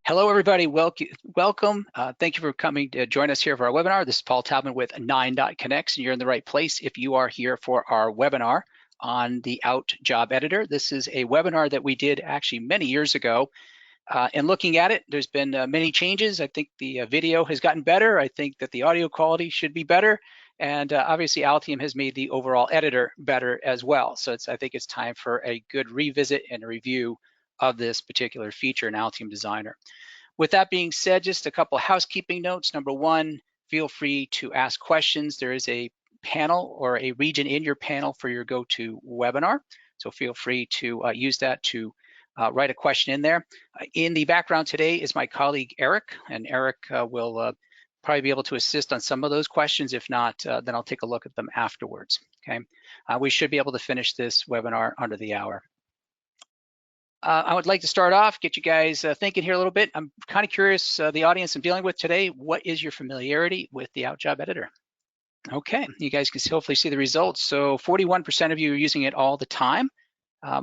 Hello, everybody. Welcome. Thank you for coming to join us here for our webinar. This is Paul Talbot with 9 Connects, and you're in the right place if you are here for our webinar on the Outjob Editor. This is a webinar that we did actually many years ago. And looking at it, there's been many changes. I think the video has gotten better. I think that the audio quality should be better. And obviously, Altium has made the overall editor better as well. So I think it's time for a good revisit and a review of this particular feature in Altium Designer. With that being said, just a couple of housekeeping notes. Number one, feel free to ask questions. There is a panel or a region in your panel for your GoToWebinar. So feel free to use that to write a question in there. In the background today is my colleague, Eric, and Eric will probably be able to assist on some of those questions. If not, then I'll take a look at them afterwards, okay? We should be able to finish this webinar under the hour. I would like to start off, get you guys thinking here a little bit. I'm kind of curious, the audience I'm dealing with today, what is your familiarity with the Outjob Editor? Okay, you guys can hopefully see the results. So 41% of you are using it all the time,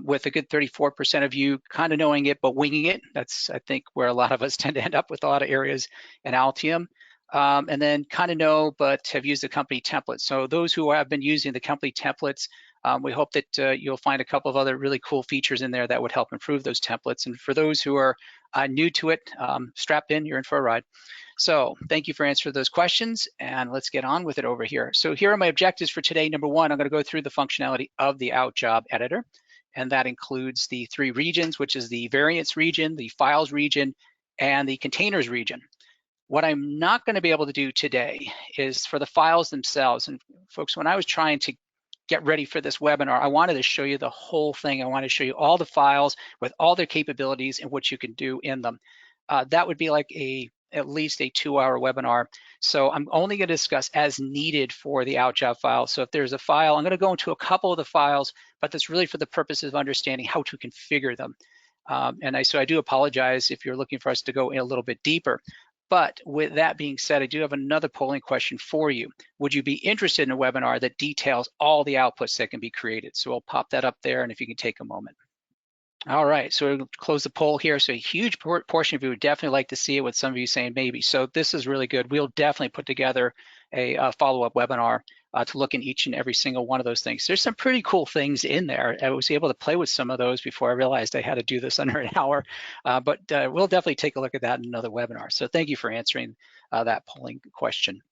with a good 34% of you kind of knowing it but winging it. That's, I think, where a lot of us tend to end up with a lot of areas in Altium. And then kind of know but have used the company templates. So those who have been using the company templates, we hope that you'll find a couple of other really cool features in there that would help improve those templates. And for those who are new to it, strap in, you're in for a ride. So thank you for answering those questions, and let's get on with it over here. So here are my objectives for today. Number one, I'm going to go through the functionality of the Outjob Editor, and that includes the 3 regions, which is the variants region, the files region, and the containers region. What I'm not going to be able to do today is for the files themselves. And folks, when I was trying to get ready for this webinar, I wanted to show you the whole thing. I want to show you all the files with all their capabilities and what you can do in them. That would be like at least a 2-hour webinar. So I'm only going to discuss as needed for the Outjob file. So if there's a file, I'm going to go into a couple of the files, but that's really for the purposes of understanding how to configure them. So I do apologize if you're looking for us to go in a little bit deeper. But with that being said, I do have another polling question for you. Would you be interested in a webinar that details all the outputs that can be created? So I'll pop that up there, and if you can take a moment. All right, so we'll close the poll here. So a huge portion of you would definitely like to see it, with some of you saying maybe. So this is really good. We'll definitely put together a follow-up webinar to look in each and every single one of those things. There's some pretty cool things in there. I was able to play with some of those before I realized I had to do this under an hour, but we'll definitely take a look at that in another webinar. So thank you for answering that polling question.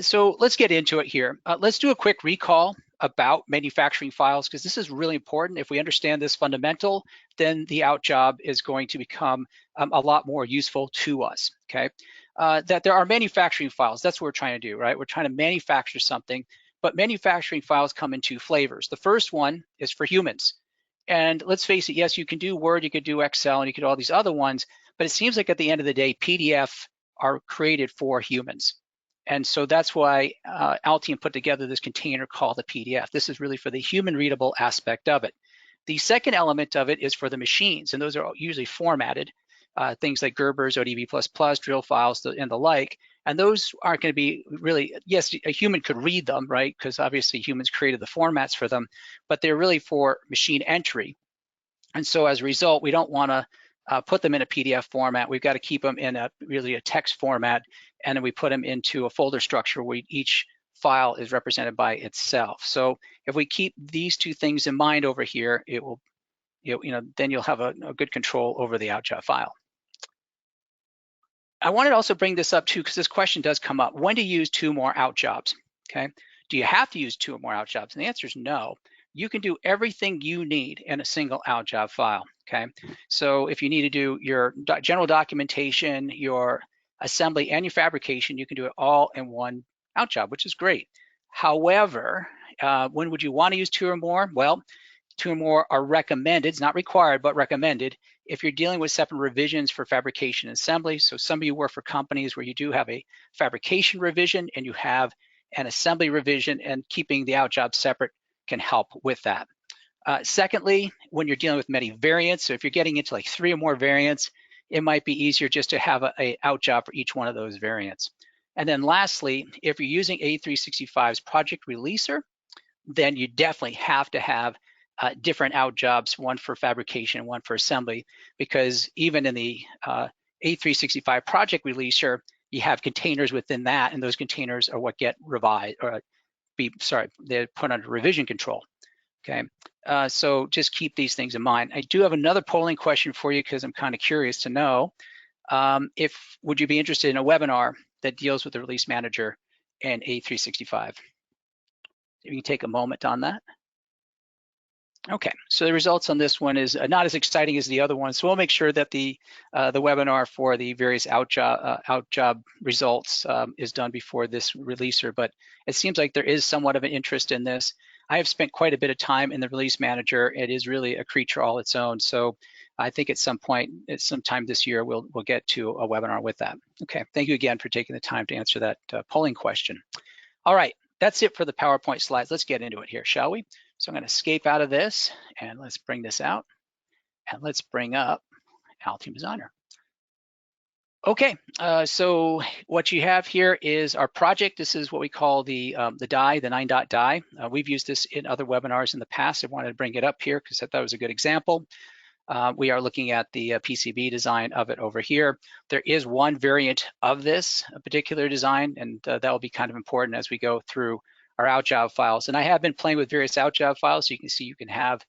So let's get into it here. Let's do a quick recall about manufacturing files, because this is really important. If we understand this fundamental, then the Outjob is going to become a lot more useful to us, okay? That there are manufacturing files, that's what we're trying to do, right? We're trying to manufacture something, but manufacturing files come in 2 flavors. The first one is for humans. And let's face it, yes, you can do Word, you could do Excel, and you could do all these other ones, but it seems like at the end of the day, PDF are created for humans. And so that's why Altium put together this container called the PDF. This is really for the human readable aspect of it. The second element of it is for the machines, and those are usually formatted, things like Gerbers, ODB++, drill files, and the like. And those aren't going to be really, yes, a human could read them, right? Because obviously humans created the formats for them, but they're really for machine entry. And so as a result, we don't want to put them in a PDF format. We've got to keep them in really a text format, and then we put them into a folder structure where each file is represented by itself. So if we keep these 2 things in mind over here, it will, then you'll have a good control over the Outjob file. I wanted to also bring this up too, because this question does come up. When to use 2 more Outjobs, okay? Do you have to use 2 or more Outjobs? And the answer is no. You can do everything you need in a single Outjob file, okay? So if you need to do your general documentation, your assembly, and your fabrication, you can do it all in one Outjob, which is great. However, when would you want to use 2 or more? Well, 2 or more are recommended. It's not required, but recommended if you're dealing with separate revisions for fabrication and assembly. So some of you work for companies where you do have a fabrication revision and you have an assembly revision, and keeping the Outjob separate can help with that. Secondly, when you're dealing with many variants, so if you're getting into like 3 or more variants, it might be easier just to have a Outjob for each one of those variants. And then lastly, if you're using A365's project releaser, then you definitely have to have different Outjobs, one for fabrication and one for assembly, because even in the A365 project releaser, you have containers within that, and those containers are what get revised, or they're put under revision control. Okay, so just keep these things in mind. I do have another polling question for you because I'm kind of curious to know would you be interested in a webinar that deals with the release manager and A365? You can take a moment on that. Okay, so the results on this one is not as exciting as the other one, so we'll make sure that the webinar for the various Outjob results is done before this releaser, but it seems like there is somewhat of an interest in this. I have spent quite a bit of time in the release manager. It is really a creature all its own, so I think at some point, at some time this year, we'll get to a webinar with that. Okay, thank you again for taking the time to answer that polling question. All right, that's it for the PowerPoint slides. Let's get into it here, shall we? So I'm going to escape out of this, and let's bring this out, and let's bring up Altium Designer. Okay, so what you have here is our project. This is what we call the die, the 9-dot die. We've used this in other webinars in the past. I wanted to bring it up here because I thought it was a good example. We are looking at the PCB design of it over here. There is one variant of this particular design, and that will be kind of important as we go through our Outjob files. And I have been playing with various Outjob files, so you can see you can have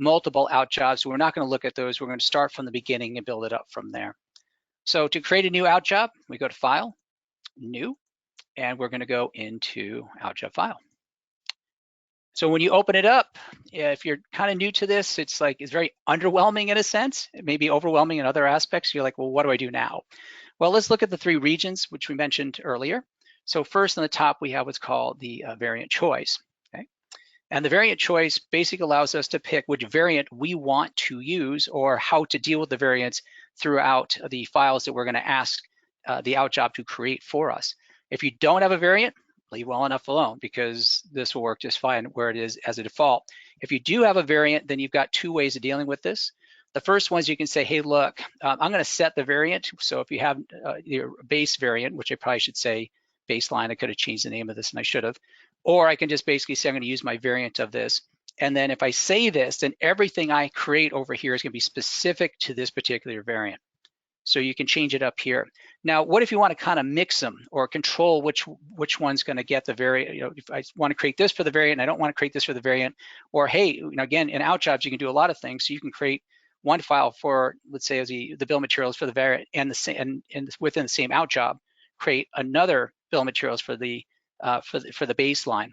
multiple Outjobs. We're not going to look at those. We're going to start from the beginning and build it up from there. So to create a new Outjob, we go to File, New, and we're going to go into Outjob File. So when you open it up, if you're kind of new to this, it's very underwhelming in a sense. It may be overwhelming in other aspects. You're like, well, what do I do now? Well, let's look at the 3 regions, which we mentioned earlier. So first on the top, we have what's called the variant choice. Okay? And the variant choice basically allows us to pick which variant we want to use or how to deal with the variants throughout the files that we're going to ask the Outjob to create for us. If you don't have a variant, leave well enough alone because this will work just fine where it is as a default. If you do have a variant, then you've got 2 ways of dealing with this. The first one is you can say, hey, look, I'm going to set the variant. So if you have your base variant, which I probably should say baseline, I could have changed the name of this and I should have. Or I can just basically say I'm going to use my variant of this. And then if I say this, then everything I create over here is going to be specific to this particular variant. So you can change it up here. Now, what if you want to kind of mix them or control which one's going to get the variant? You know, if I want to create this for the variant, and I don't want to create this for the variant, or hey, you know, again, in Outjobs, you can do a lot of things. So you can create one file for, let's say, the bill of materials for the variant, and within the same Outjob, create another bill of materials for the baseline.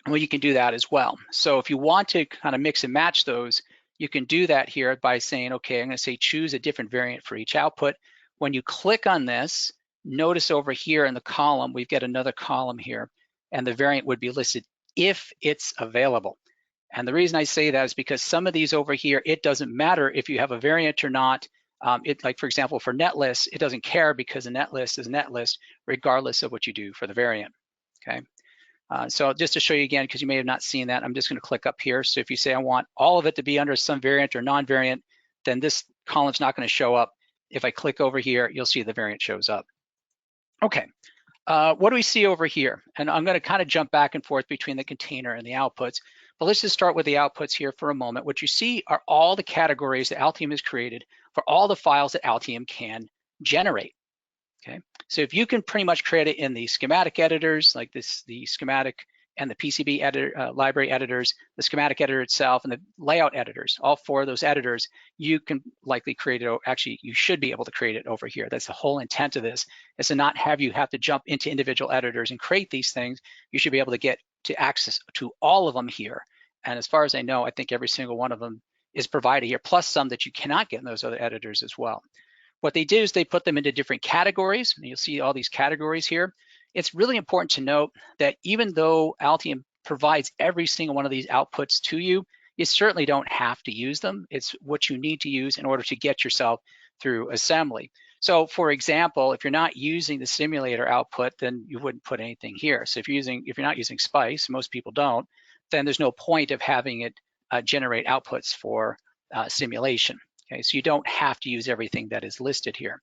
Well, you can do that as well. So if you want to kind of mix and match those, you can do that here by saying, okay, I'm going to say choose a different variant for each output. When you click on this, notice over here in the column, we've got another column here, and the variant would be listed if it's available. And the reason I say that is because some of these over here, it doesn't matter if you have a variant or not. Like for example, for netlist, it doesn't care because a netlist is a netlist regardless of what you do for the variant, okay? So just to show you again, because you may have not seen that, I'm just going to click up here. So if you say I want all of it to be under some variant or non-variant, then this column's not going to show up. If I click over here, you'll see the variant shows up. Okay, what do we see over here? And I'm going to kind of jump back and forth between the container and the outputs. But let's just start with the outputs here for a moment. What you see are all the categories that Altium has created for all the files that Altium can generate. Okay, so if you can pretty much create it in the schematic editors, like this, the schematic and the PCB editor, library editors, the schematic editor itself, and the layout editors, all 4 of those editors, you can likely create it. Actually, you should be able to create it over here. That's the whole intent of this, is to not have you have to jump into individual editors and create these things. You should be able to get to access to all of them here. And as far as I know, I think every single one of them is provided here, plus some that you cannot get in those other editors as well. What they do is they put them into different categories. And you'll see all these categories here. It's really important to note that even though Altium provides every single one of these outputs to you, you certainly don't have to use them. It's what you need to use in order to get yourself through assembly. So for example, if you're not using the simulator output, then you wouldn't put anything here. So if you're not using Spice, most people don't, then there's no point of having it generate outputs for simulation. Okay, so you don't have to use everything that is listed here.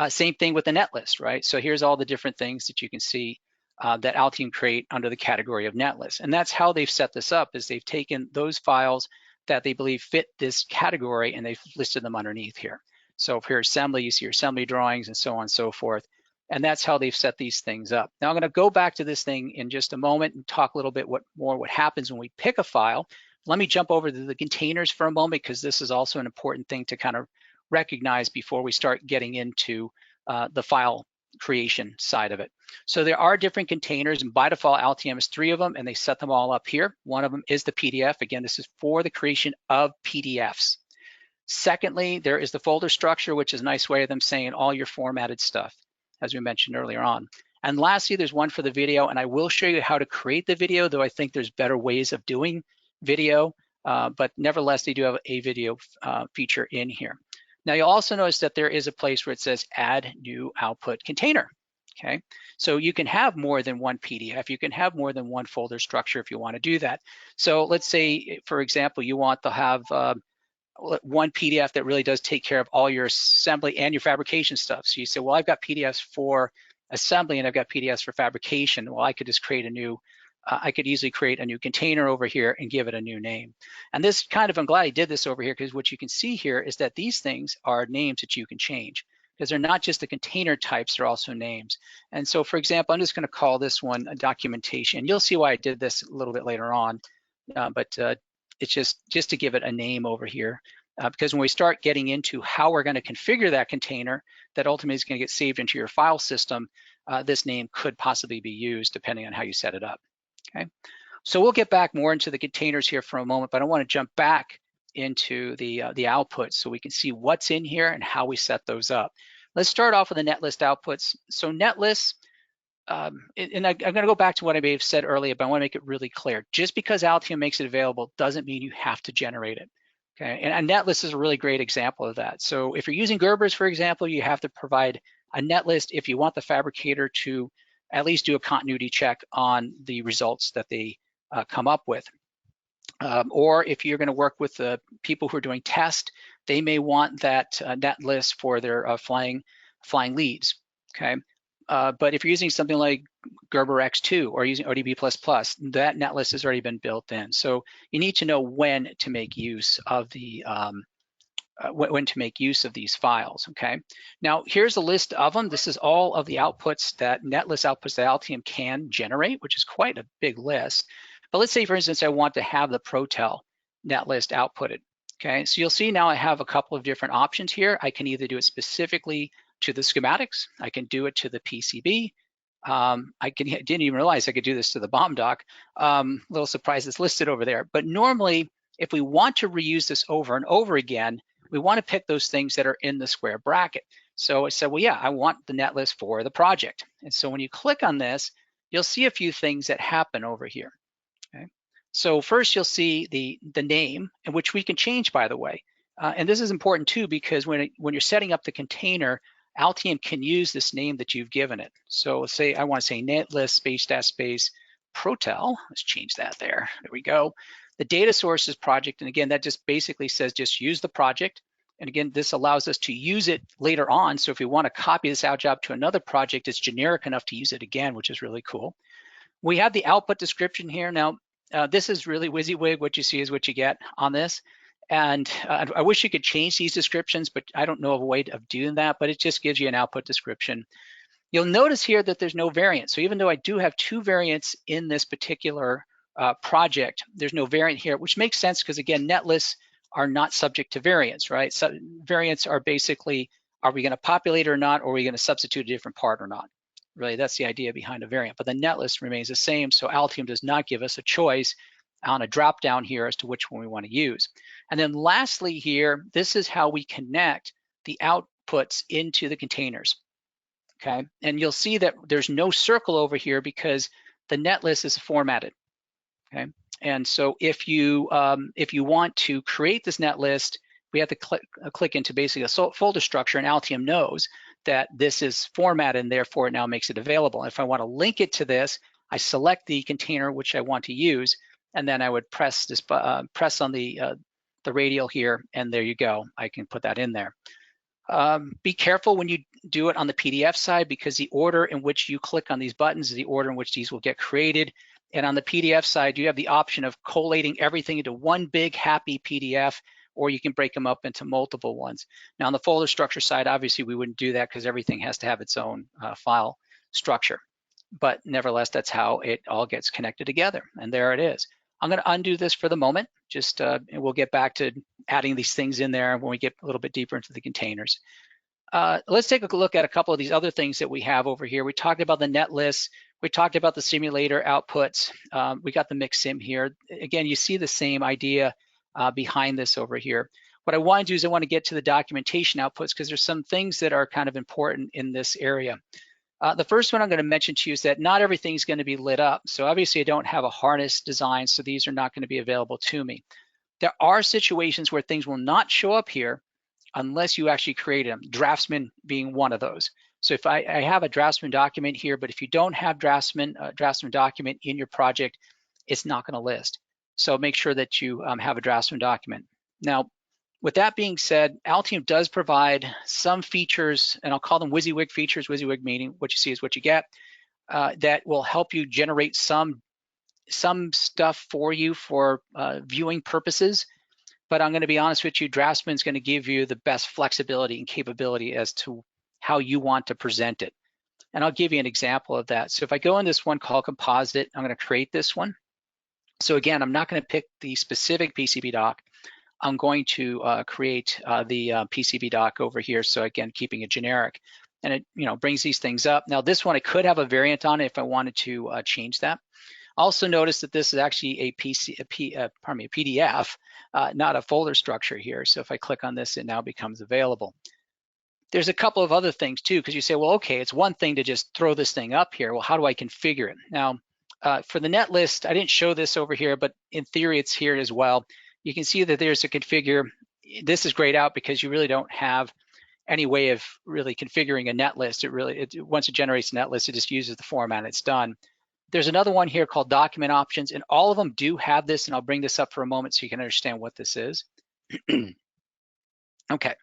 Same thing with the netlist, right? So here's all the different things that you can see that Altium create under the category of netlist. And that's how they've set this up, is they've taken those files that they believe fit this category and they've listed them underneath here. So if you're assembly, you see your assembly drawings and so on and so forth. And that's how they've set these things up. Now I'm going to go back to this thing in just a moment and talk a little bit what happens when we pick a file. Let me jump over to the containers for a moment, because this is also an important thing to kind of recognize before we start getting into the file creation side of it. So there are different containers, and by default Altium has 3 of them, and they set them all up here. One of them is the PDF. Again, this is for the creation of PDFs. Secondly, there is the folder structure, which is a nice way of them saying all your formatted stuff, as we mentioned earlier on. And lastly, there's one for the video, and I will show you how to create the video, though I think there's better ways of doing video, but nevertheless, they do have a video feature in here. Now you'll also notice that there is a place where it says add new output container. Okay, so you can have more than one PDF, you can have more than one folder structure if you want to do that. So let's say, for example, you want to have one PDF that really does take care of all your assembly and your fabrication stuff. So you say, well, I've got PDFs for assembly and I've got PDFs for fabrication. Well, I could just create a new, I could easily create a new container over here and give it a new name. And this kind of, I'm glad I did this over here, because what you can see here is that these things are names that you can change, because they're not just the container types, they're also names. And so, for example, I'm just going to call this one a documentation. You'll see why I did this a little bit later on, but it's just to give it a name over here, because when we start getting into how we're going to configure that container that ultimately is going to get saved into your file system, this name could possibly be used depending on how you set it up. Okay, so we'll get back more into the containers here for a moment, but I want to jump back into the outputs so we can see what's in here and how we set those up. Let's start off with the netlist outputs. So netlist, and I'm going to go back to what I may have said earlier, but I want to make it really clear. Just because Altium makes it available doesn't mean you have to generate it. Okay, and a netlist is a really great example of that. So if you're using Gerbers, for example, you have to provide a netlist if you want the fabricator to at least do a continuity check on the results that they come up with. Or if you're going to work with the people who are doing test, they may want that netlist for their flying leads. Okay, but if you're using something like Gerber X2 or using ODB++, that netlist has already been built in. So you need to know when to make use of the these files. Okay. Now here's a list of them. This is all of the outputs that netlist outputs that Altium can generate, which is quite a big list. But let's say, for instance, I want to have the Protel netlist outputted. Okay. So you'll see now I have a couple of different options here. I can either do it specifically to the schematics. I can do it to the PCB. I didn't even realize I could do this to the BOM dock. Little surprise, it's listed over there. But normally, if we want to reuse this over and over again, we want to pick those things that are in the square bracket. So I said, well, yeah, I want the netlist for the project. And so when you click on this, you'll see a few things that happen over here. Okay. So first, you'll see the name, and which we can change, by the way. And this is important too, because when you're setting up the container, Altium can use this name that you've given it. So say I want to say netlist space Protel. Let's change that there. There we go. The data sources project, and again, that just basically says just use the project. And again, this allows us to use it later on. So if we want to copy this Outjob to another project, it's generic enough to use it again, which is really cool. We have the output description here. Now, this is really WYSIWYG. What you see is what you get on this. And I wish you could change these descriptions, but I don't know of a way of doing that, but it just gives you an output description. You'll notice here that there's no variant. So even though I do have 2 variants in this particular project, there's no variant here, which makes sense because, again, netlists are not subject to variants, right? So variants are basically, are we going to populate or not, or are we going to substitute a different part or not? Really, that's the idea behind a variant. But the netlist remains the same, so Altium does not give us a choice on a drop down here as to which one we want to use. And then lastly here, this is how we connect the outputs into the containers. Okay, and you'll see that there's no circle over here because the netlist is formatted. Okay, and so if you want to create this netlist, we have to click into basically a folder structure, and Altium knows that this is formatted, and therefore it now makes it available. If I want to link it to this, I select the container which I want to use, and then I would press this press on the radial here, and there you go. I can put that in there. Be careful when you do it on the PDF side, because the order in which you click on these buttons is the order in which these will get created. And on the PDF side, you have the option of collating everything into one big happy PDF, or you can break them up into multiple ones. Now on the folder structure side, obviously we wouldn't do that because everything has to have its own file structure. But nevertheless, that's how it all gets connected together. And there it is. I'm going to undo this for the moment. Just and we'll get back to adding these things in there when we get a little bit deeper into the containers. Let's take a look at a couple of these other things that we have over here. We talked about the net lists. We talked about the simulator outputs. We got the mix sim here. Again, you see the same idea behind this over here. What I want to do is I want to get to the documentation outputs because there's some things that are kind of important in this area. The first one I'm going to mention to you is that not everything's going to be lit up. So obviously I don't have a harness design, so these are not going to be available to me. There are situations where things will not show up here unless you actually create them, Draftsman being one of those. So if I have a Draftsman document here, but if you don't have Draftsman document in your project, it's not going to list. So make sure that you have a Draftsman document. Now, with that being said, Altium does provide some features, and I'll call them WYSIWYG features, WYSIWYG meaning what you see is what you get, that will help you generate some stuff for you for viewing purposes. But I'm going to be honest with you, Draftsman is going to give you the best flexibility and capability as to how you want to present it. And I'll give you an example of that. So if I go in this one called Composite, I'm going to create this one. So again, I'm not going to pick the specific PCB doc. I'm going to create the PCB doc over here. So again, keeping it generic. And it brings these things up. Now this one, I could have a variant on it if I wanted to change that. Also notice that this is actually a PDF, not a folder structure here. So if I click on this, it now becomes available. There's a couple of other things too, because you say, well, okay, it's one thing to just throw this thing up here. Well, how do I configure it? Now, for the net list, I didn't show this over here, but in theory, it's here as well. You can see that there's a configure. This is grayed out because you really don't have any way of really configuring a net list. Once it generates a net list, it just uses the format, it's done. There's another one here called document options, and all of them do have this, and I'll bring this up for a moment so you can understand what this is. Okay,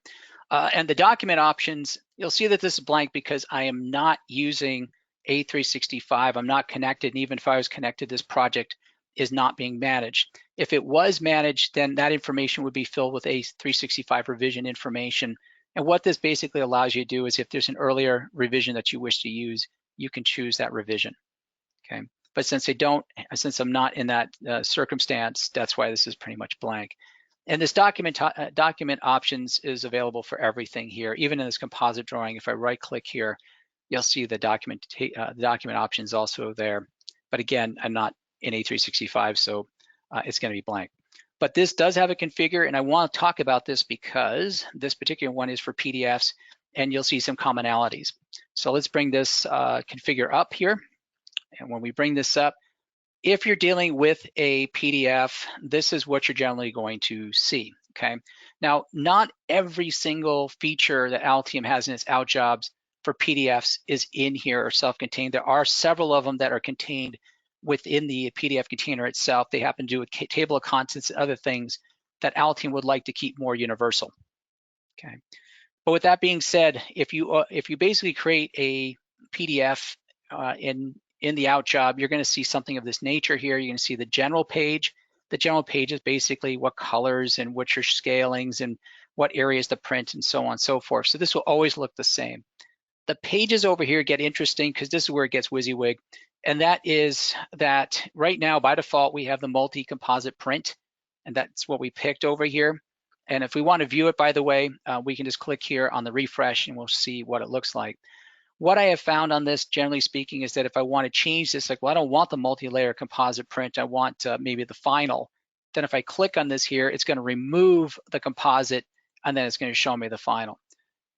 and the document options, you'll see that this is blank because I am not using A365. I'm not connected, and even if I was connected, this project is not being managed. If it was managed, then that information would be filled with A365 revision information. And what this basically allows you to do is if there's an earlier revision that you wish to use, you can choose that revision. Okay, but since I'm not in that circumstance, that's why this is pretty much blank. And this document options is available for everything here, even in this composite drawing. If I right-click here, you'll see the document options also there. But again, I'm not in A365, so it's going to be blank. But this does have a configure, and I want to talk about this because this particular one is for PDFs, and you'll see some commonalities. So let's bring this configure up here. And when we bring this up, if you're dealing with a PDF, this is what you're generally going to see, okay? Now, not every single feature that Altium has in its Outjobs for PDFs is in here or self-contained. There are several of them that are contained within the PDF container itself. They happen to do with table of contents and other things that Altium would like to keep more universal, okay? But with that being said, if you basically create a PDF in the Outjob, you're going to see something of this nature here. You're going to see the general page. The general page is basically what colors and which are scalings and what areas to print and so on and so forth. So this will always look the same. The pages over here get interesting because this is where it gets WYSIWYG. And that is that right now, by default, we have the multi-composite print. And that's what we picked over here. And if we want to view it, by the way, we can just click here on the refresh and we'll see what it looks like. What I have found on this, generally speaking, is that if I want to change this, like, well, I don't want the multi-layer composite print, I want maybe the final, then if I click on this here, it's going to remove the composite, and then it's going to show me the final,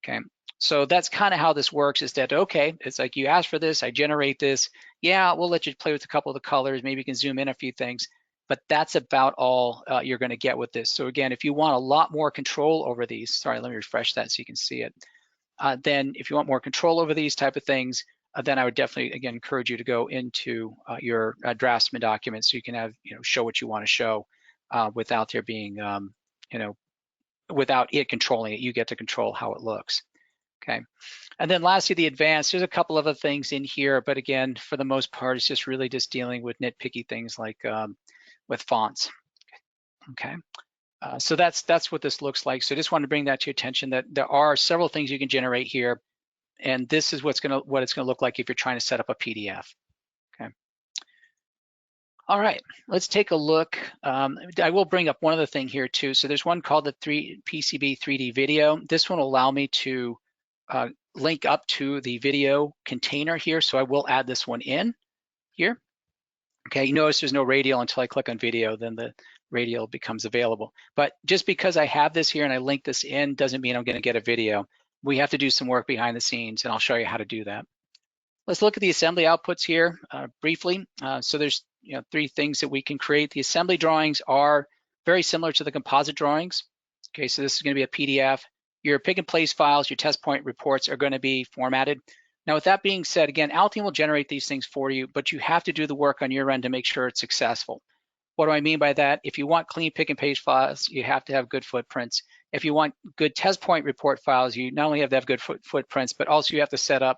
okay? So that's kind of how this works, is that, okay, it's like you ask for this, I generate this, yeah, we'll let you play with a couple of the colors, maybe you can zoom in a few things, but that's about all you're going to get with this. So again, if you want a lot more control over these, sorry, let me refresh that so you can see it. Then if you want more control over these type of things, then I would definitely, again, encourage you to go into your Draftsman document so you can have, show what you want to show without there being, without it controlling it. You get to control how it looks, okay? And then lastly, the advanced, there's a couple other things in here, but again, for the most part, it's just really just dealing with nitpicky things like with fonts, okay? So that's what this looks like. So I just want to bring that to your attention that there are several things you can generate here, and this is what it's gonna look like if you're trying to set up a PDF. Okay. All right, let's take a look. I will bring up one other thing here too. So there's one called the PCB 3D video. This one will allow me to link up to the video container here. So I will add this one in here. Okay, you notice there's no radial until I click on video, then the radial becomes available. But just because I have this here and I link this in doesn't mean I'm gonna get a video. We have to do some work behind the scenes, and I'll show you how to do that. Let's look at the assembly outputs here briefly. So there's three things that we can create. The assembly drawings are very similar to the composite drawings. Okay, so this is gonna be a PDF. Your pick and place files, your test point reports are gonna be formatted. Now, with that being said, again, Altium will generate these things for you, but you have to do the work on your end to make sure it's successful. What do I mean by that? If you want clean pick and place files, you have to have good footprints. If you want good test point report files, you not only have to have good footprints, but also you have to set up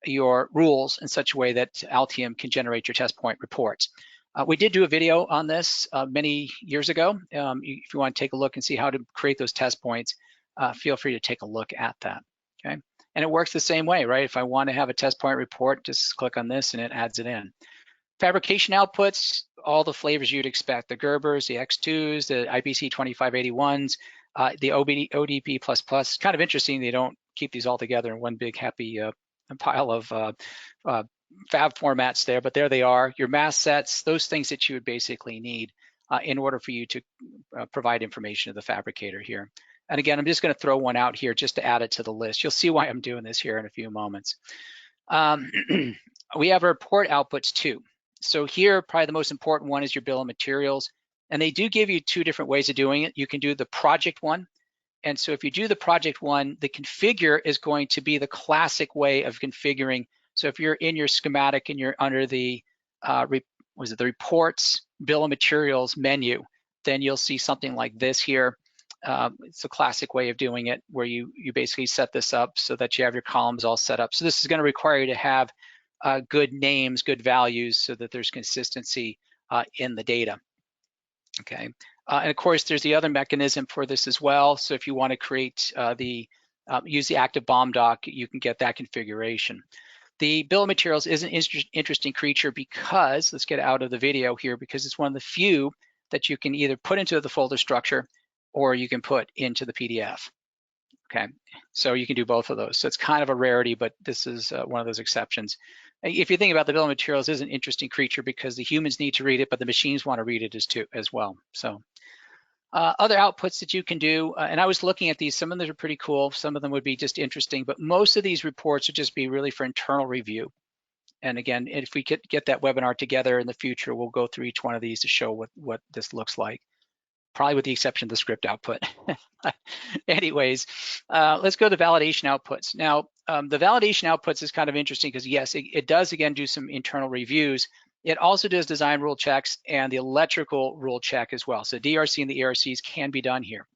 your rules in such a way that Altium can generate your test point reports. We did do a video on this many years ago. If you want to take a look and see how to create those test points, feel free to take a look at that, okay? And it works the same way, right? If I want to have a test point report, just click on this and it adds it in. Fabrication outputs, all the flavors you'd expect, the Gerbers, the X2s, the IPC 2581s, the ODP++. Kind of interesting they don't keep these all together in one big happy pile of fab formats there, but there they are. Your mask sets, those things that you would basically need in order for you to provide information to the fabricator here. And again, I'm just going to throw one out here just to add it to the list. You'll see why I'm doing this here in a few moments. We have our report outputs too. So here, probably the most important one is your bill of materials. And they do give you two different ways of doing it. You can do the project one. And so if you do the project one, the configure is going to be the classic way of configuring. So if you're in your schematic and you're under the, the reports bill of materials menu, then you'll see something like this here. It's a classic way of doing it where you basically set this up so that you have your columns all set up. So this is going to require you to have good names, good values so that there's consistency in the data, okay? And of course, there's the other mechanism for this as well. So if you want to create use the active BOM doc, you can get that configuration. The bill of materials is an interesting creature because, let's get out of the video here, because it's one of the few that you can either put into the folder structure or you can put into the PDF, okay? So you can do both of those. So it's kind of a rarity, but this is one of those exceptions. If you think about the bill of materials, is an interesting creature because the humans need to read it, but the machines want to read it as well. So other outputs that you can do, and I was looking at these, some of them are pretty cool, some of them would be just interesting, but most of these reports would just be really for internal review. And again, if we could get that webinar together in the future, we'll go through each one of these to show what this looks like, probably with the exception of the script output. Anyways, let's go to the validation outputs. Now, the validation outputs is kind of interesting because yes, it does again do some internal reviews. It also does design rule checks and the electrical rule check as well. So DRC and the ERCs can be done here.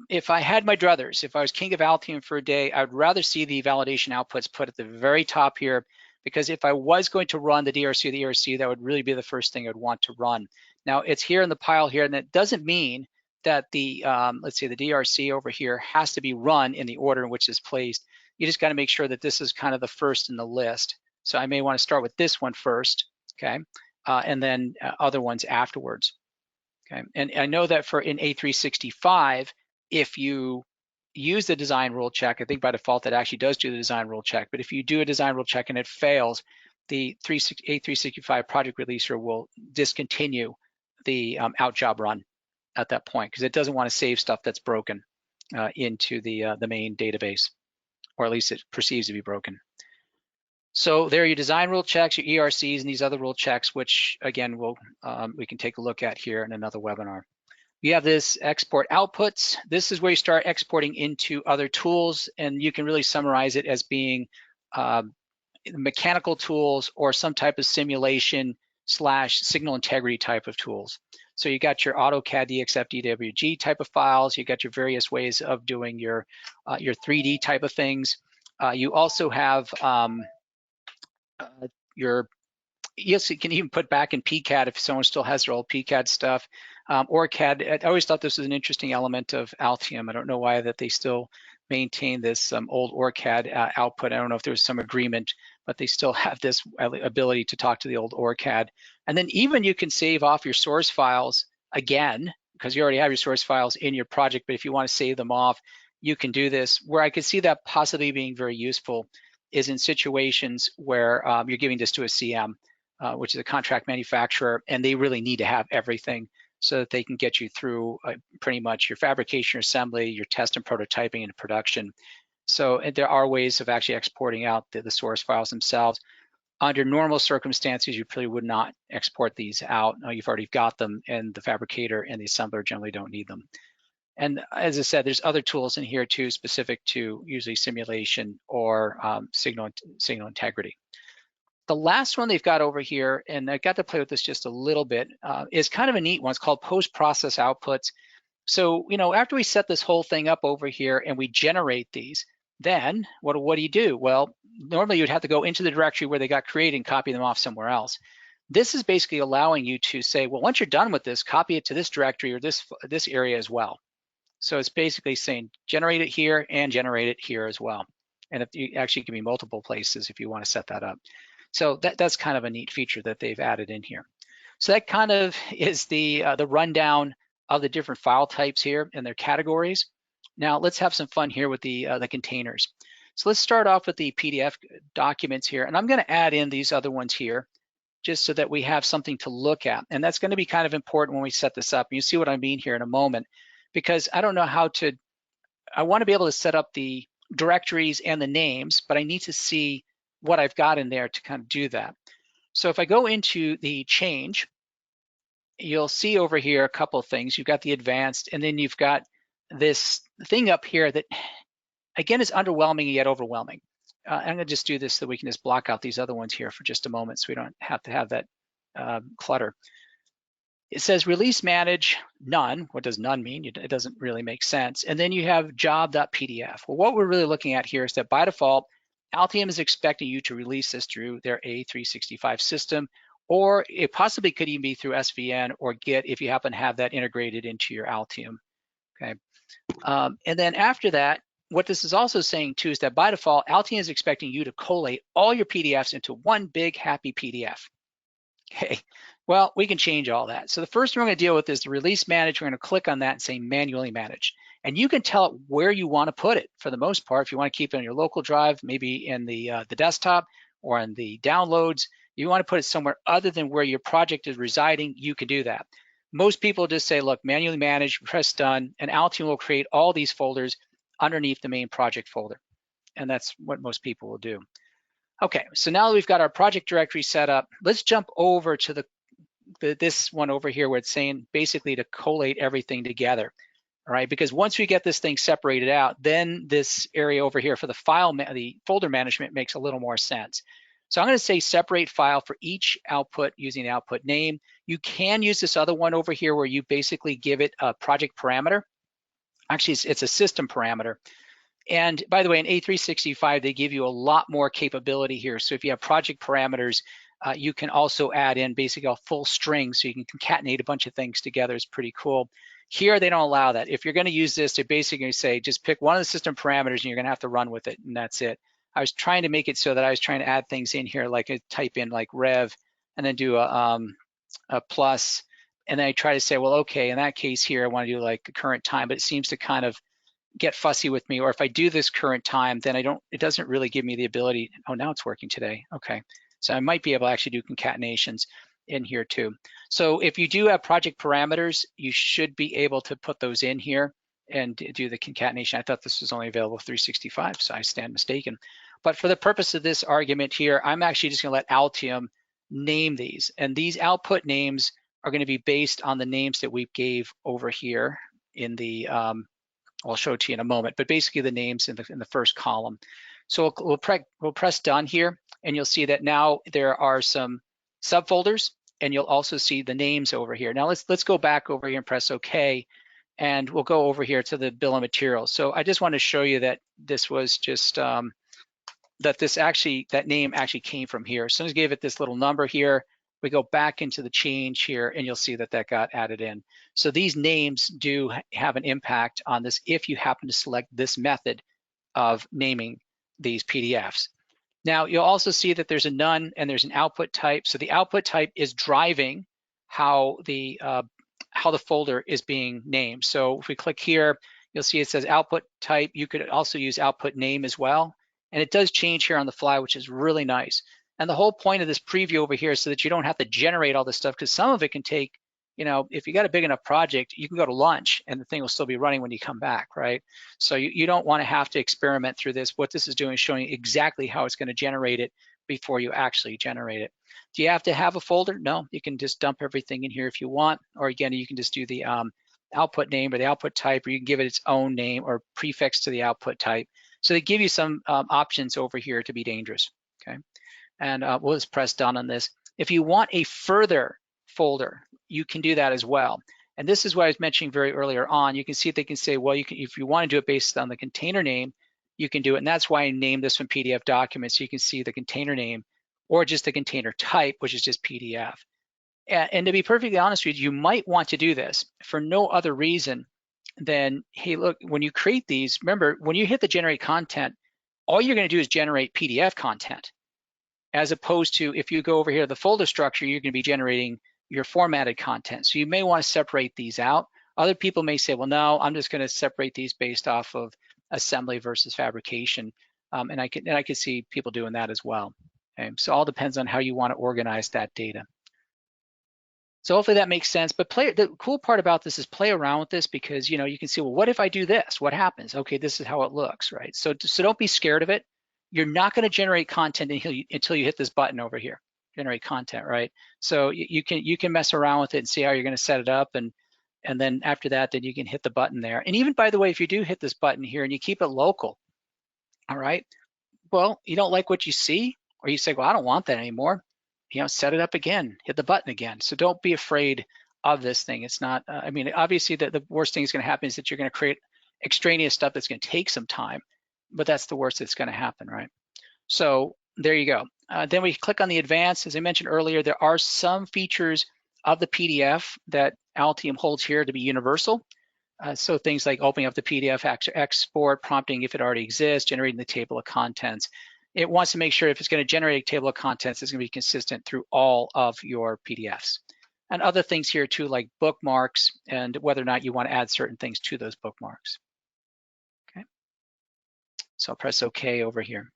If I had my druthers, if I was king of Altium for a day, I'd rather see the validation outputs put at the very top here, because if I was going to run the DRC or the ERC, that would really be the first thing I'd want to run. Now it's here in the pile here, and that doesn't mean that the, let's say the DRC over here has to be run in the order in which it's placed. You just got to make sure that this is kind of the first in the list. So I may want to start with this one first, okay, and then other ones afterwards. Okay, and I know that for in A365, if you use the design rule check, I think by default it actually does do the design rule check, but if you do a design rule check and it fails, the A365 project releaser will discontinue the Outjob run at that point because it doesn't want to save stuff that's broken into the main database, or at least it perceives to be broken. So there are your design rule checks, your ERCs, and these other rule checks, which again, we can take a look at here in another webinar. You have this export outputs. This is where you start exporting into other tools, and you can really summarize it as being mechanical tools or some type of simulation / signal integrity type of tools. So you got your AutoCAD DXF DWG type of files. You got your various ways of doing your 3D type of things. You also have your yes, it can even put back in PCAD if someone still has their old PCAD stuff. Or CAD. I always thought this was an interesting element of Altium. I don't know why that they still maintain this old OrCAD output. I don't know if there's some agreement, but they still have this ability to talk to the old OrCAD. And then even you can save off your source files again, because you already have your source files in your project, but if you want to save them off, you can do this. Where I could see that possibly being very useful is in situations where you're giving this to a CM, which is a contract manufacturer, and they really need to have everything so that they can get you through pretty much your fabrication, assembly, your test and prototyping into production. So there are ways of actually exporting out the source files themselves. Under normal circumstances, you probably would not export these out. You've already got them, and the fabricator and the assembler generally don't need them. And as I said, there's other tools in here too, specific to usually simulation or signal integrity. The last one they've got over here, and I got to play with this just a little bit, is kind of a neat one. It's called post-process outputs. So, after we set this whole thing up over here and we generate these, then what do you do? Well, normally you'd have to go into the directory where they got created and copy them off somewhere else. This is basically allowing you to say, well, once you're done with this, copy it to this directory or this area as well. So it's basically saying generate it here and generate it here as well. And if you actually can be multiple places if you want to set that up. So that's kind of a neat feature that they've added in here. So that kind of is the rundown of the different file types here and their categories. Now let's have some fun here with the containers. So let's start off with the PDF documents here, and I'm going to add in these other ones here just so that we have something to look at. And that's going to be kind of important when we set this up. You see what I mean here in a moment, because I don't know how to, I want to be able to set up the directories and the names, but I need to see what I've got in there to kind of do that. So if I go into the change, you'll see over here a couple of things. You've got the advanced, and then you've got this thing up here that, again, is underwhelming yet overwhelming. I'm gonna just do this so we can just block out these other ones here for just a moment so we don't have to have that clutter. It says release manage none. What does none mean? It doesn't really make sense. And then you have job.pdf. Well, what we're really looking at here is that by default, Altium is expecting you to release this through their A365 system, or it possibly could even be through SVN or Git if you happen to have that integrated into your Altium, okay? And then after that, what this is also saying too is that by default, Altium is expecting you to collate all your PDFs into one big happy PDF. Okay, well, we can change all that. So the first thing we're going to deal with is the release manage. We're going to click on that and say manually manage. And you can tell it where you want to put it for the most part. If you want to keep it on your local drive, maybe in the desktop or in the downloads, you want to put it somewhere other than where your project is residing, you can do that. Most people just say, look, manually manage, press done, and Altium will create all these folders underneath the main project folder. And that's what most people will do. Okay, so now that we've got our project directory set up, let's jump over to this one over here where it's saying basically to collate everything together, all right? Because once we get this thing separated out, then this area over here for the folder management makes a little more sense. So I'm going to say separate file for each output using the output name. You can use this other one over here where you basically give it a project parameter. Actually, it's a system parameter. And by the way, in A365, they give you a lot more capability here. So if you have project parameters, you can also add in basically a full string so you can concatenate a bunch of things together. It's pretty cool. Here, they don't allow that. If you're going to use this, they basically say just pick one of the system parameters and you're going to have to run with it, and that's it. I was trying to make it so that I was trying to add things in here, like I type in like rev and then do a plus, and then I try to say, well, okay, in that case here, I want to do like the current time, but it seems to kind of get fussy with me. Or if I do this current time, then it doesn't really give me the ability. Oh, now it's working today. Okay, so I might be able to actually do concatenations in here too. So if you do have project parameters, you should be able to put those in here and do the concatenation. I thought this was only available 365, so I stand mistaken. But for the purpose of this argument here, I'm actually just going to let Altium name these, and these output names are going to be based on the names that we gave over here in the I'll show it to you in a moment, but basically the names in the first column. So we'll press done here, and you'll see that now there are some subfolders, and you'll also see the names over here. Now let's go back over here and press OK, and we'll go over here to the bill of materials. So I just want to show you that this was just that that name actually came from here. As soon as I gave it this little number here, we go back into the change here and you'll see that that got added in. So these names do have an impact on this if you happen to select this method of naming these PDFs. Now you'll also see that there's a none and there's an output type. So the output type is driving how the folder is being named. So if we click here, you'll see it says output type. You could also use output name as well. And it does change here on the fly, which is really nice. And the whole point of this preview over here is so that you don't have to generate all this stuff, because some of it can take, if you got a big enough project, you can go to lunch and the thing will still be running when you come back, right? So you don't want to have to experiment through this. What this is doing is showing exactly how it's going to generate it before you actually generate it. Do you have to have a folder? No, you can just dump everything in here if you want, or again, you can just do the output name or the output type, or you can give it its own name or prefix to the output type. So they give you some options over here to be dangerous, okay? And we'll just press done on this. If you want a further folder, you can do that as well. And this is what I was mentioning very earlier on. You can see they can say, well, if you want to do it based on the container name, you can do it. And that's why I named this one PDF document, so you can see the container name or just the container type, which is just PDF. And to be perfectly honest with you, you might want to do this for no other reason than, hey, look, when you create these, remember, when you hit the generate content, all you're going to do is generate PDF content, as opposed to if you go over here to the folder structure, you're going to be generating your formatted content. So you may want to separate these out. Other people may say, well, no, I'm just going to separate these based off of assembly versus fabrication. And I could see people doing that as well. Okay? So all depends on how you want to organize that data. So hopefully that makes sense. But the cool part about this is play around with this, because you can see, well, what if I do this? What happens? Okay, this is how it looks, right? So don't be scared of it. You're not going to generate content until you hit this button over here, generate content, right? So you can mess around with it and see how you're going to set it up, and then after that, then you can hit the button there. And even, by the way, if you do hit this button here and you keep it local, all right, well, you don't like what you see, or you say, well, I don't want that anymore, set it up again, hit the button again. So don't be afraid of this thing. It's not, I mean, obviously the worst thing that's going to happen is that you're going to create extraneous stuff that's going to take some time, but that's the worst that's going to happen, right? So there you go. Then we click on the advanced. As I mentioned earlier, there are some features of the PDF that Altium holds here to be universal. So things like opening up the PDF export, prompting if it already exists, generating the table of contents. It wants to make sure if it's going to generate a table of contents, it's going to be consistent through all of your PDFs. And other things here too, like bookmarks and whether or not you want to add certain things to those bookmarks. Okay. So I'll press OK over here.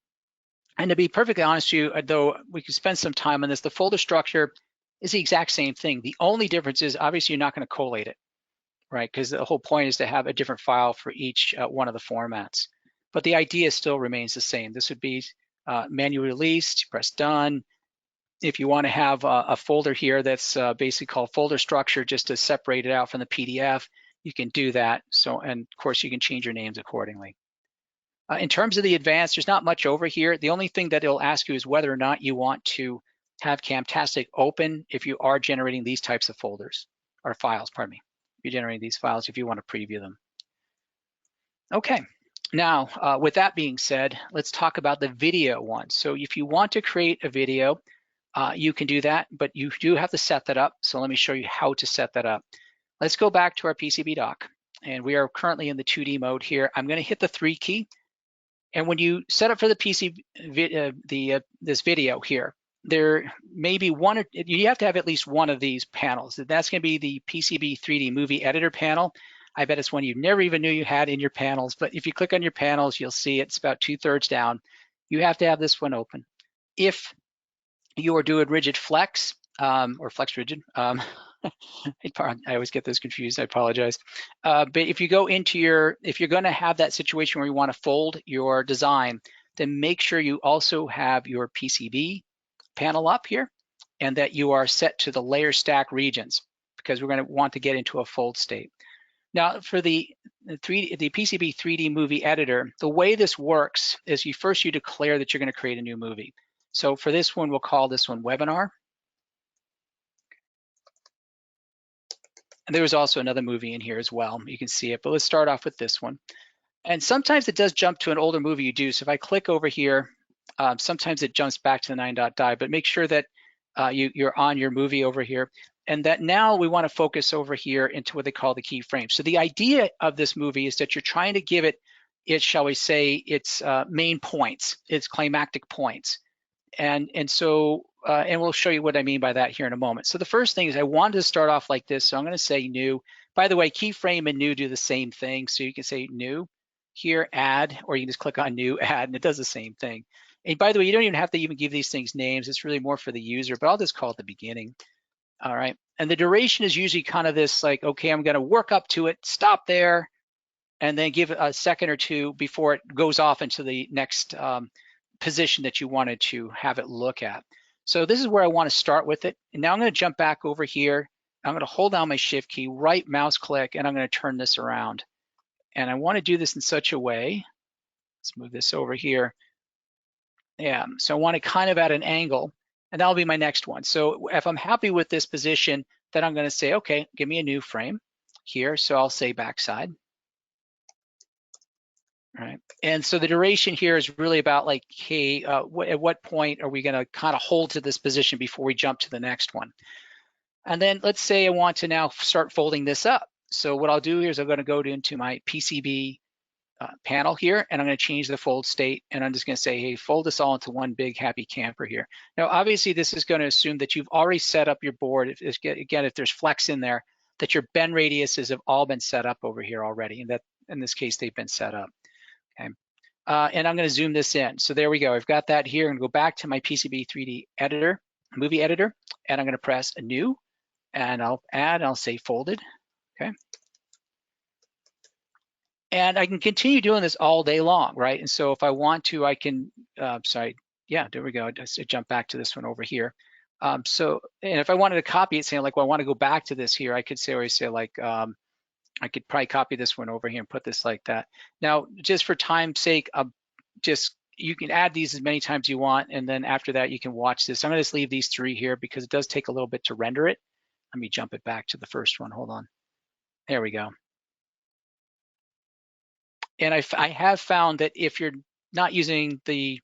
And to be perfectly honest with you, though we could spend some time on this, the folder structure is the exact same thing. The only difference is obviously you're not going to collate it, right? Because the whole point is to have a different file for each one of the formats. But the idea still remains the same. This would be manually released, press done. If you want to have a folder here that's basically called folder structure, just to separate it out from the PDF, you can do that. So, and of course you can change your names accordingly. In terms of the advanced, there's not much over here. The only thing that it'll ask you is whether or not you want to have Camtastic open if you are generating these types of folders, or files, pardon me. If you're generating these files, if you want to preview them. Okay, now with that being said, let's talk about the video one. So if you want to create a video, you can do that, but you do have to set that up. So let me show you how to set that up. Let's go back to our PCB dock, and we are currently in the 2D mode here. I'm going to hit the 3 key. And when you set up for the this video here, there may be one, you have to have at least one of these panels. That's going to be the PCB 3D movie editor panel. I bet it's one you never even knew you had in your panels, but if you click on your panels, you'll see it's about 2/3 down. You have to have this one open. If you are doing rigid flex, or flex rigid, I always get those confused, I apologize. But if you go into if you're gonna have that situation where you wanna fold your design, then make sure you also have your PCB panel up here, and that you are set to the layer stack regions, because we're gonna want to get into a fold state. Now for the PCB 3D movie editor, the way this works is you declare that you're gonna create a new movie. So for this one, we'll call this one webinar. And there was also another movie in here as well. You can see it, but let's start off with this one. And sometimes it does jump to an older movie you do. So if I click over here Sometimes it jumps back to the 9.die, but make sure that you're on your movie over here, and that now we want to focus over here into what they call the keyframe. So the idea of this movie is that you're trying to give it, shall we say, its main points, its climactic points. And we'll show you what I mean by that here in a moment. So the first thing is I wanted to start off like this. So I'm going to say new. By the way, keyframe and new do the same thing. So you can say new here, add, or you can just click on new, add, and it does the same thing. And by the way, you don't even have to even give these things names. It's really more for the user, but I'll just call it the beginning. All right. And the duration is usually kind of this like, okay, I'm going to work up to it, stop there, and then give it a second or two before it goes off into the next position that you wanted to have it look at. So this is where I want to start with it. And now I'm going to jump back over here. I'm going to hold down my shift key, right mouse click, and I'm going to turn this around. And I want to do this in such a way. Let's move this over here. Yeah, so I want it kind of at an angle, and that'll be my next one. So if I'm happy with this position, then I'm going to say, okay, give me a new frame here. So I'll say backside. Right. And so the duration here is really about like, hey, at what point are we going to kind of hold to this position before we jump to the next one? And then let's say I want to now start folding this up. So what I'll do here is I'm going to go into my PCB panel here, and I'm going to change the fold state, and I'm just going to say, hey, fold this all into one big happy camper here. Now, obviously, this is going to assume that you've already set up your board. Again, if there's flex in there, that your bend radiuses have all been set up over here already, and that in this case, they've been set up. Okay. And I'm going to zoom this in. So there we go. I've got that here. I'm going to go back to my PCB 3D editor, movie editor, and I'm going to press a new, and I'll add, I'll say folded. Okay. And I can continue doing this all day long, right? And so if I want to, I can, sorry, yeah, there we go. I just jump back to this one over here. And if I wanted to copy it, saying like, well, I want to go back to this here, I could say, like, I could probably copy this one over here and put this like that. Now, just for time's sake, you can add these as many times as you want, and then after that, you can watch this. I'm gonna just leave these three here because it does take a little bit to render it. Let me jump it back to the first one, hold on. There we go. And I have found that if you're not using the,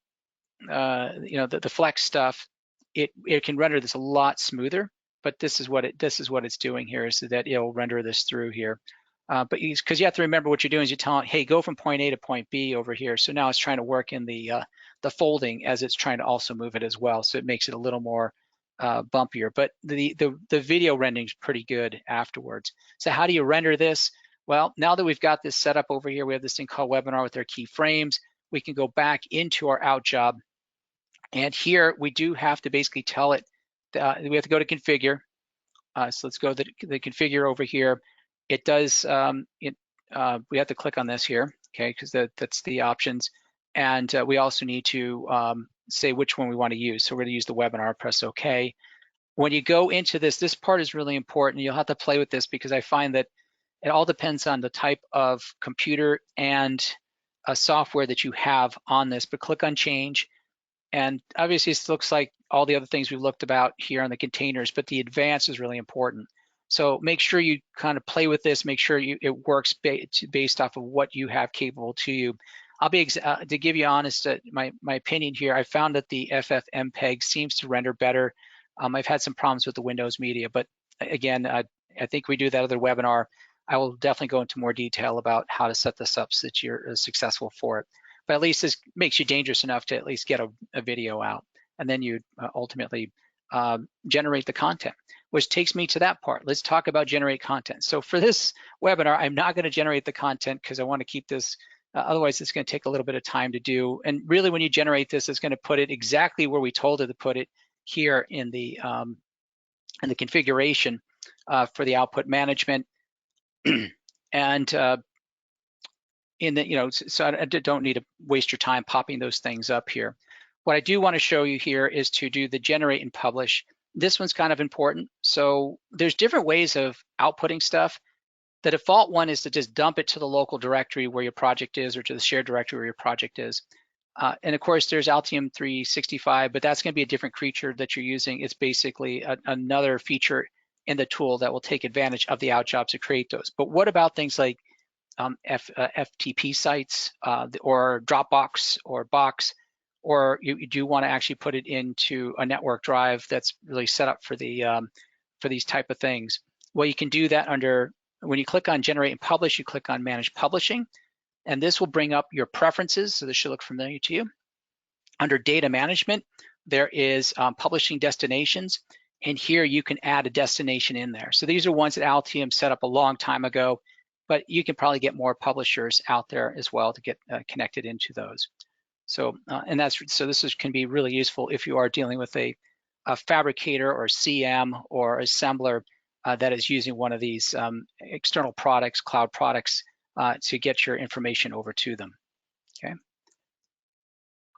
the flex stuff, it can render this a lot smoother. But this is what it's doing here, is that it'll render this through here. But because you have to remember what you're doing is you're telling, hey, go from point A to point B over here. So now it's trying to work in the folding as it's trying to also move it as well. So it makes it a little more bumpier. But the video rendering is pretty good afterwards. So how do you render this? Well, now that we've got this set up over here, we have this thing called webinar with our keyframes. We can go back into our Outjob. And here we do have to basically tell it, we have to go to configure. So let's go to the configure over here. It does, we have to click on this here, okay, because that's the options. And we also need to say which one we want to use. So we're going to use the webinar, press OK. When you go into this part is really important. You'll have to play with this because I find that it all depends on the type of computer and software that you have on this, but click on change. And obviously this looks like all the other things we've looked about here on the containers, but the advanced is really important. So make sure you kind of play with this, make sure it works based off of what you have capable to you. I'll be, to give you honest, my opinion here, I found that the FFmpeg seems to render better. I've had some problems with the Windows Media, but again, I think we do that other webinar. I will definitely go into more detail about how to set this up so that you're successful for it. But at least this makes you dangerous enough to at least get a video out. And then you ultimately generate the content, which takes me to that part. Let's talk about generate content. So for this webinar, I'm not gonna generate the content because I wanna keep this, otherwise it's gonna take a little bit of time to do. And really when you generate this, it's gonna put it exactly where we told it to put it here in the configuration for the output management. And in the, so I don't need to waste your time popping those things up here. What I do want to show you here is to do the generate and publish. This one's kind of important. So there's different ways of outputting stuff. The default one is to just dump it to the local directory where your project is, or to the shared directory where your project is. And of course there's Altium 365, but that's going to be a different creature that you're using. It's basically another feature in the tool that will take advantage of the Outjobs to create those. But what about things like FTP sites or Dropbox or Box or you do want to actually put it into a network drive that's really set up for these type of things. Well, you can do that when you click on Generate and Publish, you click on Manage Publishing, and this will bring up your preferences. So this should look familiar to you. Under Data Management, there is Publishing Destinations, and here you can add a destination in there. So these are ones that Altium set up a long time ago, but you can probably get more publishers out there as well to get connected into those. So this can be really useful if you are dealing with a fabricator or CM or assembler that is using one of these external products, cloud products, to get your information over to them.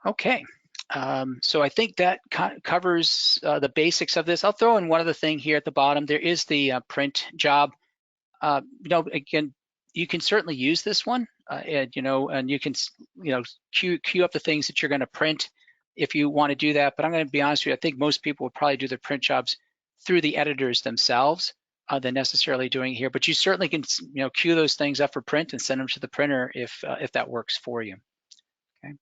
Okay. So I think that covers the basics of this. I'll throw in one other thing here at the bottom. There is the print job. Again, you can certainly use this one, and you can, queue up the things that you're going to print if you want to do that. But I'm going to be honest with you, I think most people would probably do their print jobs through the editors themselves than necessarily doing it here. But you certainly can, queue those things up for print and send them to the printer if that works for you. Okay.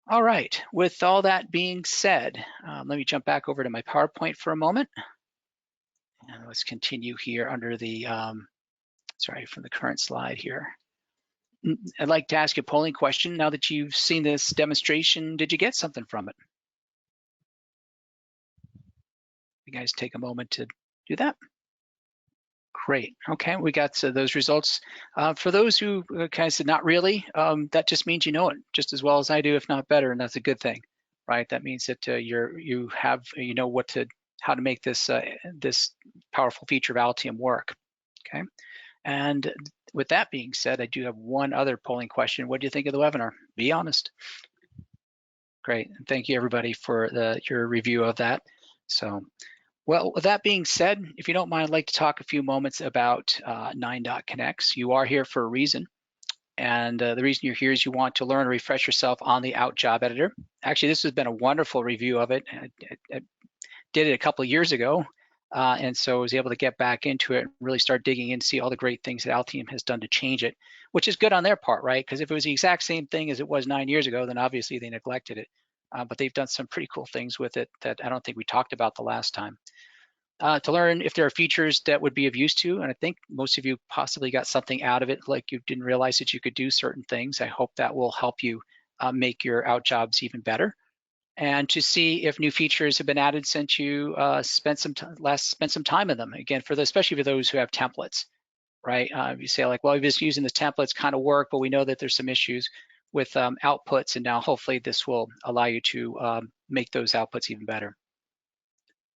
All right. With all that being said, let me jump back over to my PowerPoint for a moment, and let's continue here under the from the current slide here. I'd like to ask you a polling question. Now that you've seen this demonstration, did you get something from it? You guys take a moment to do that. Great. Okay, we got those results. For those who kind of said not really, that just means you know it just as well as I do, if not better, and that's a good thing, right? That means that you know how to make this this powerful feature of Altium work. Okay. And with that being said, I do have one other polling question. What do you think of the webinar? Be honest. Great. And thank you, everybody, for your review of that. So, well, with that being said, if you don't mind, I'd like to talk a few moments about 9.connects. You are here for a reason. And the reason you're here is you want to learn and refresh yourself on the Outjob Editor. Actually, this has been a wonderful review of it. I did it a couple of years ago. And so I was able to get back into it and really start digging in, see all the great things that Altium has done to change it, which is good on their part, right? Because if it was the exact same thing as it was 9 years ago, then obviously they neglected it. But they've done some pretty cool things with it that I don't think we talked about the last time. To learn if there are features that would be of use to, and I think most of you possibly got something out of it, like you didn't realize that you could do certain things. I hope that will help you make your Outjobs even better. And to see if new features have been added since you spent some time in them. Again, especially for those who have templates, right? You say like, well, we're just using the templates kind of work, but we know that there's some issues with outputs, and now hopefully this will allow you to make those outputs even better.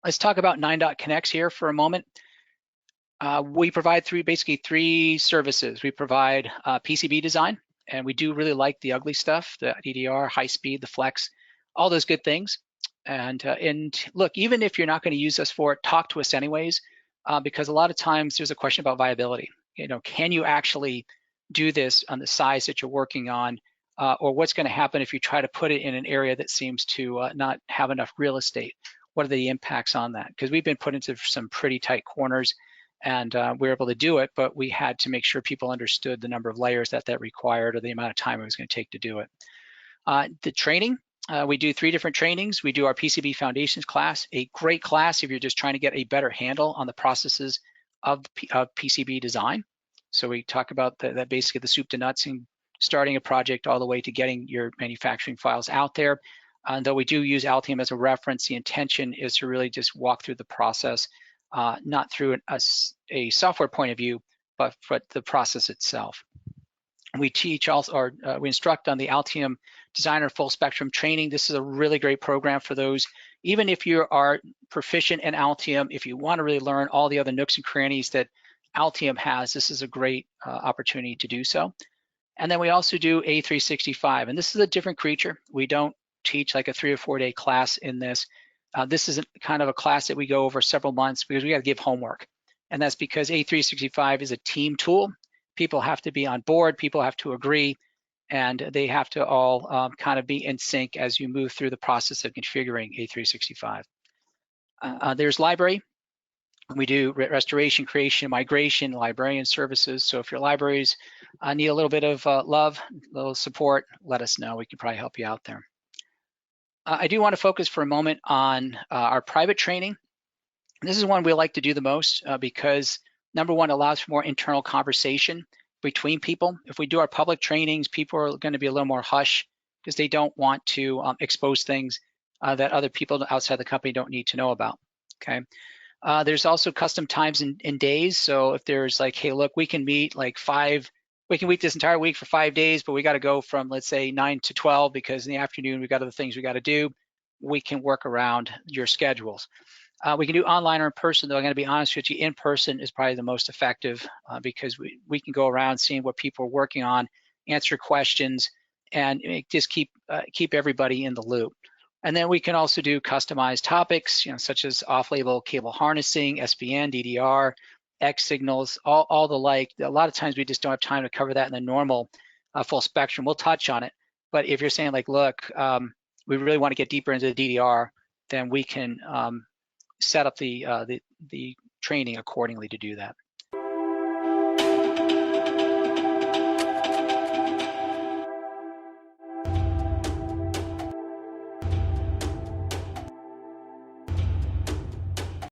Let's talk about 9.connects here for a moment. We provide basically three services. We provide PCB design, and we do really like the ugly stuff, the DDR, high speed, the flex, all those good things. And look, even if you're not going to use us for it, talk to us anyways, because a lot of times there's a question about viability. Can you actually do this on the size that you're working on, or what's going to happen if you try to put it in an area that seems to not have enough real estate? What are the impacts on that? Because we've been put into some pretty tight corners, and we were able to do it, but we had to make sure people understood the number of layers that required, or the amount of time it was going to take to do it. The training, we do 3 different trainings. We do our PCB Foundations class, a great class if you're just trying to get a better handle on the processes of PCB design. So we talk about that basically the soup to nuts, and starting a project all the way to getting your manufacturing files out there. And though we do use Altium as a reference, the intention is to really just walk through the process, not through a software point of view, but the process itself. We teach also, or we instruct on the Altium Designer Full Spectrum Training. This is a really great program for those, even if you are proficient in Altium, if you want to really learn all the other nooks and crannies that Altium has, this is a great opportunity to do so. And then we also do A365, and this is a different creature. We don't teach like a 3 or 4 day class in this. This is kind of a class that we go over several months because we got to give homework. And that's because A365 is a team tool. People have to be on board, people have to agree, and they have to all kind of be in sync as you move through the process of configuring A365. There's library. We do restoration, creation, migration, librarian services. So if your libraries need a little bit of love, a little support, let us know. We can probably help you out there. I do want to focus for a moment on our private training. This is one we like to do the most because number one, allows for more internal conversation between people. If we do our public trainings, people are going to be a little more hush because they don't want to expose things that other people outside the company don't need to know about. Okay. There's also custom times and days. So if there's like, hey, look, we can meet this entire week for 5 days, but we got to go from, let's say, 9 to 12 because in the afternoon we got other things we got to do. We can work around your schedules. We can do online or in person, though I'm going to be honest with you, in person is probably the most effective because we can go around seeing what people are working on, answer questions, and just keep everybody in the loop. And then we can also do customized topics, such as off-label cable harnessing, SPN, DDR, X signals, all the like. A lot of times we just don't have time to cover that in the normal full spectrum. We'll touch on it. But if you're saying like, look, we really want to get deeper into the DDR, then we can set up the training accordingly to do that.